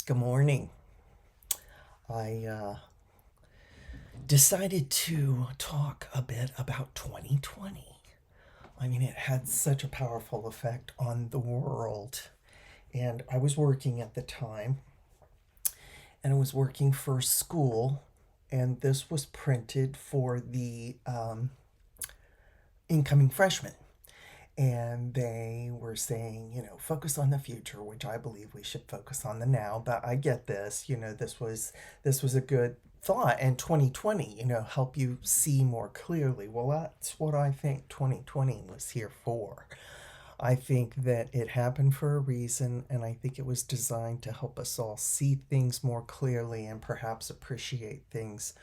Good morning. I decided to talk a bit about 2020. I mean, it had such a powerful effect on the world. And I was working at the time, and I was working for school, and this was printed for the incoming freshmen. And they were saying, focus on the future, which I believe we should focus on the now. But I get this, this was a good thought. And 2020, help you see more clearly. Well, that's what I think 2020 was here for. I think that it happened for a reason, and I think it was designed to help us all see things more clearly and perhaps appreciate things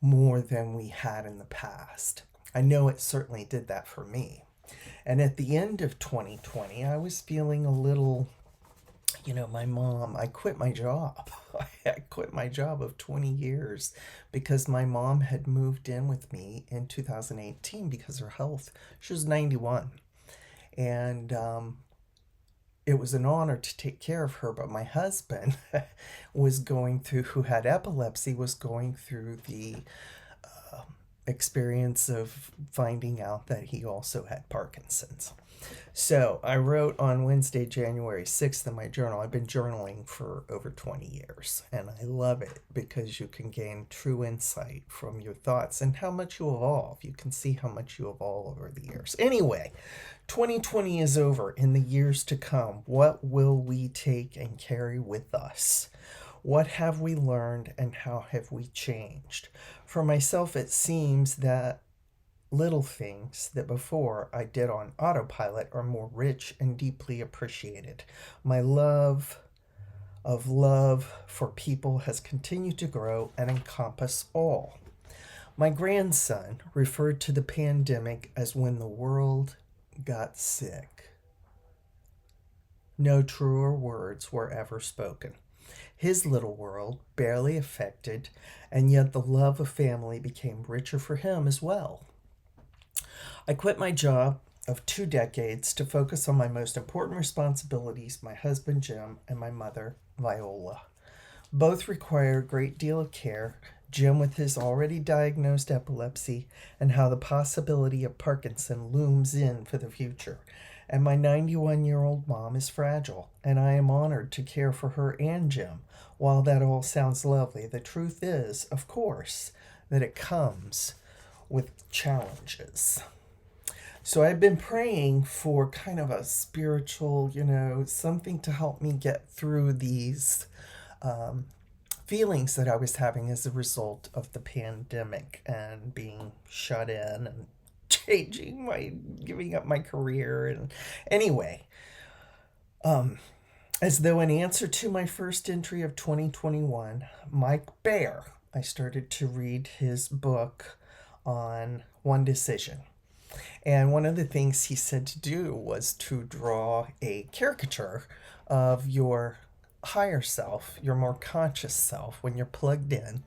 more than we had in the past. I know it certainly did that for me. And at the end of 2020, I was feeling a little, my mom, I quit my job. I quit my job of 20 years because my mom had moved in with me in 2018 because of her health. She was 91. And it was an honor to take care of her. But my husband was going through, who had epilepsy, was going through the experience of finding out that he also had Parkinson's. So I wrote on Wednesday, January 6th in my journal. I've been journaling for over 20 years, and I love it because you can gain true insight from your thoughts and how much you evolve. You can see how much you evolve over the years. Anyway, 2020 is over. In the years to come, what will we take and carry with us? What have we learned and how have we changed? For myself, it seems that little things that before I did on autopilot are more rich and deeply appreciated. My love for people has continued to grow and encompass all. My grandson referred to the pandemic as when the world got sick. No truer words were ever spoken. His little world barely affected, and yet the love of family became richer for him as well. I quit my job of 2 decades to focus on my most important responsibilities, my husband Jim and my mother Viola. Both require a great deal of care, Jim with his already diagnosed epilepsy and how the possibility of Parkinson looms in for the future. And my 91-year-old mom is fragile, and I am honored to care for her and Jim. While that all sounds lovely, the truth is, of course, that it comes with challenges. So I've been praying for kind of a spiritual, something to help me get through these feelings that I was having as a result of the pandemic and being shut in and giving up my career. And anyway, as though in answer to my first entry of 2021, Mike Baer, I started to read his book on one decision. And one of the things he said to do was to draw a caricature of your higher self, your more conscious self, when you're plugged in,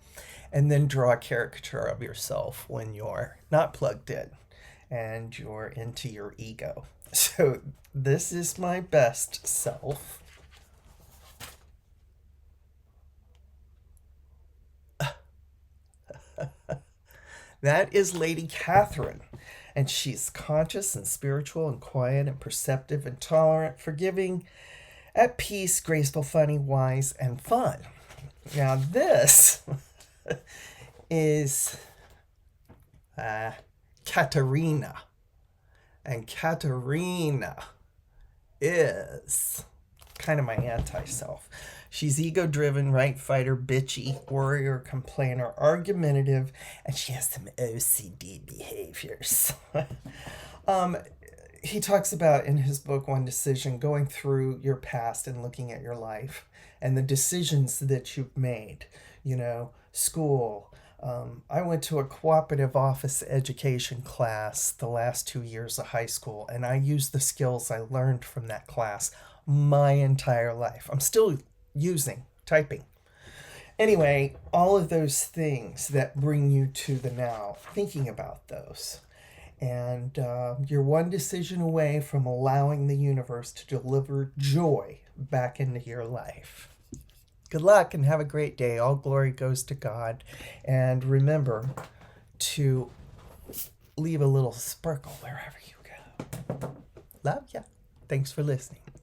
and then draw a caricature of yourself when you're not plugged in and you're into your ego. So this is my best self. That is Lady Catherine. And she's conscious and spiritual and quiet and perceptive and tolerant, forgiving, at peace, graceful, funny, wise, and fun. Now, this is Katerina. And Katerina is kind of my anti-self. She's ego-driven, right fighter, bitchy, warrior, complainer, argumentative, and she has some OCD behaviors. He talks about in his book One Decision going through your past and looking at your life and the decisions that you've made. School. I went to a cooperative office education class the last 2 years of high school, and I used the skills I learned from that class my entire life. I'm still typing. Anyway, all of those things that bring you to the now, thinking about those. And you're one decision away from allowing the universe to deliver joy back into your life. Good luck and have a great day. All glory goes to God. And remember to leave a little sparkle wherever you go. Love ya. Thanks for listening.